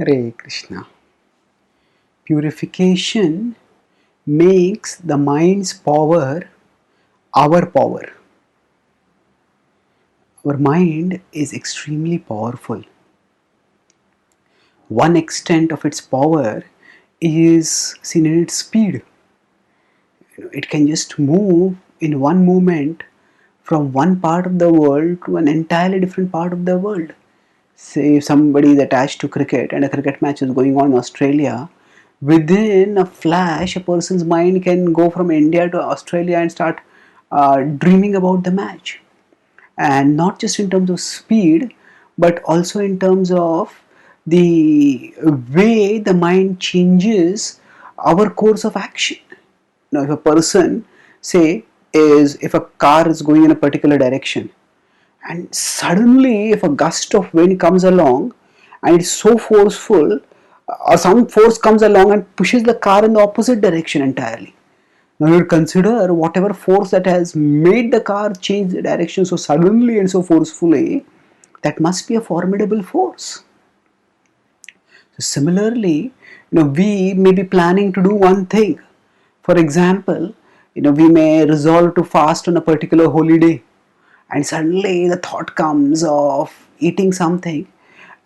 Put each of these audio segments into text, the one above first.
Hare Krishna. Purification makes the mind's power our power. Our mind is extremely powerful. One extent of its power is seen in its speed. It can just move in one moment from one part of the world to an entirely different part of the world. Say if somebody is attached to cricket and a cricket match is going on in Australia, within a flash, a person's mind can go from India to Australia and start dreaming about the match. And not just in terms of speed, but also in terms of the way the mind changes our course of action. Now, if a person, say, if a car is going in a particular direction, and suddenly if a gust of wind comes along and it's so forceful, or some force comes along and pushes the car in the opposite direction entirely. Now you consider whatever force that has made the car change the direction so suddenly and so forcefully, that must be a formidable force. So similarly, we may be planning to do one thing. For example, we may resolve to fast on a particular holy day, and suddenly the thought comes of eating something,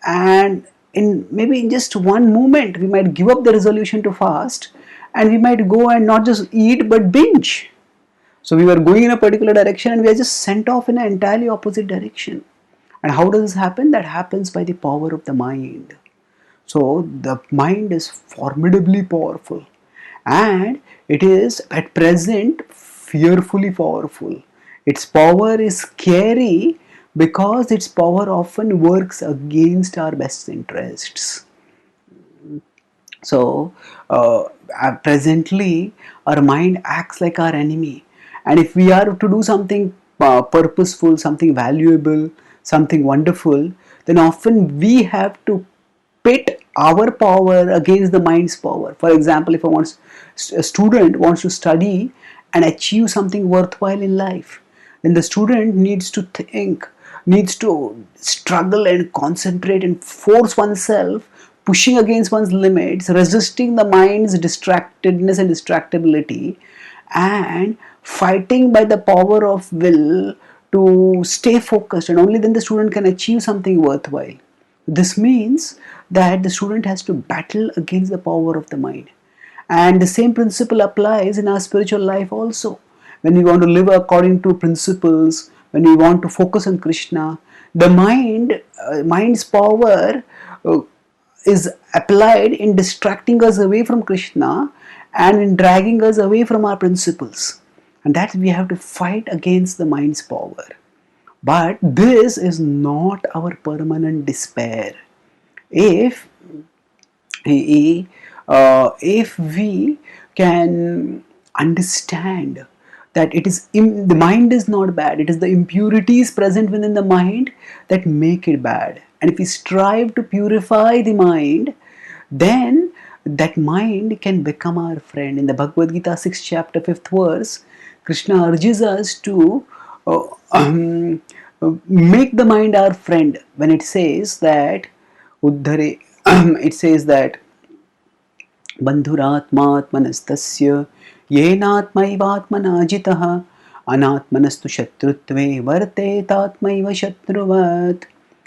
and in just one moment we might give up the resolution to fast, and we might go and not just eat but binge. So we were going in a particular direction and we are just sent off in an entirely opposite direction. And how does this happen? That happens by the power of the mind. So the mind is formidably powerful, and it is at present fearfully powerful. Its power is scary because its power often works against our best interests. So, presently, our mind acts like our enemy, and if we are to do something purposeful, something valuable, something wonderful, then often we have to pit our power against the mind's power. For example, if a student wants to study and achieve something worthwhile in life, then the student needs to think, needs to struggle and concentrate and force oneself, pushing against one's limits, resisting the mind's distractedness and distractibility, and fighting by the power of will to stay focused, and only then the student can achieve something worthwhile. This means that the student has to battle against the power of the mind. And the same principle applies in our spiritual life also. When we want to live according to principles, when we want to focus on Krishna, the mind's power is applied in distracting us away from Krishna and in dragging us away from our principles. And that we have to fight against the mind's power. But this is not our permanent despair. If we can understand that the mind is not bad, it is the impurities present within the mind that make it bad, and if we strive to purify the mind, then that mind can become our friend. In the Bhagavad-gita 6th chapter 5th verse, Krishna urges us to make the mind our friend when it says that Uddhare it says that Bandhuratmatmanastasya yenatmaivatmana jitah anatmanastu shatrutve vartetatmaiva shatruvat.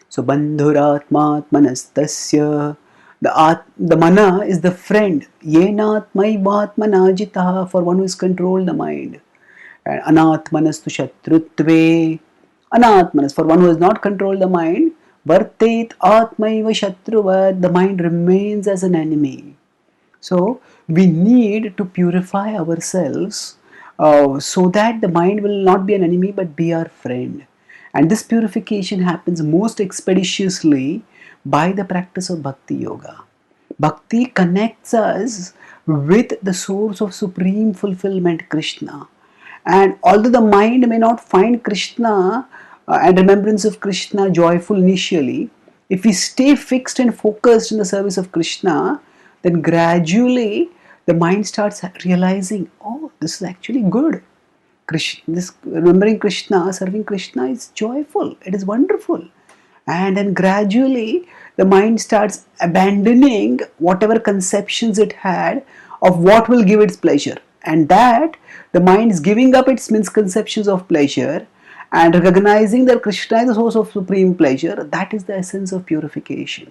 So Bandhuratmatmanastasya, the mana is the friend. Yenatmaivatmana jitah, for one who has controlled the mind. And anatmanastu shatrutve, anatmanas, for one who has not controlled the mind. Vartet atmaiva shatruvat, the mind remains as an enemy. So we need to purify ourselves so that the mind will not be an enemy but be our friend. And this purification happens most expeditiously by the practice of Bhakti Yoga. Bhakti connects us with the source of supreme fulfillment, Krishna. And although the mind may not find Krishna and remembrance of Krishna joyful initially, if we stay fixed and focused in the service of Krishna, then gradually the mind starts realizing, oh, this is actually good. Remembering Krishna, serving Krishna is joyful, it is wonderful. And then gradually the mind starts abandoning whatever conceptions it had of what will give its pleasure. And that the mind is giving up its misconceptions of pleasure and recognizing that Krishna is the source of supreme pleasure. That is the essence of purification.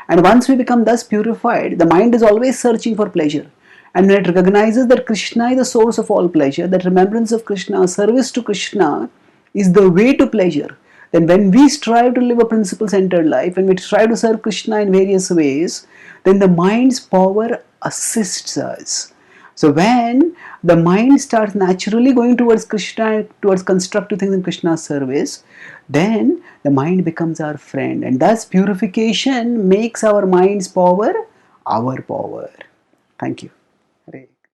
And once we become thus purified, the mind is always searching for pleasure. And when it recognizes that Krishna is the source of all pleasure, that remembrance of Krishna, service to Krishna is the way to pleasure, then when we strive to live a principle-centered life, when we strive to serve Krishna in various ways, then the mind's power assists us. So when the mind starts naturally going towards Krishna, towards constructive things in Krishna's service, then the mind becomes our friend. And thus purification makes our mind's power our power. Thank you.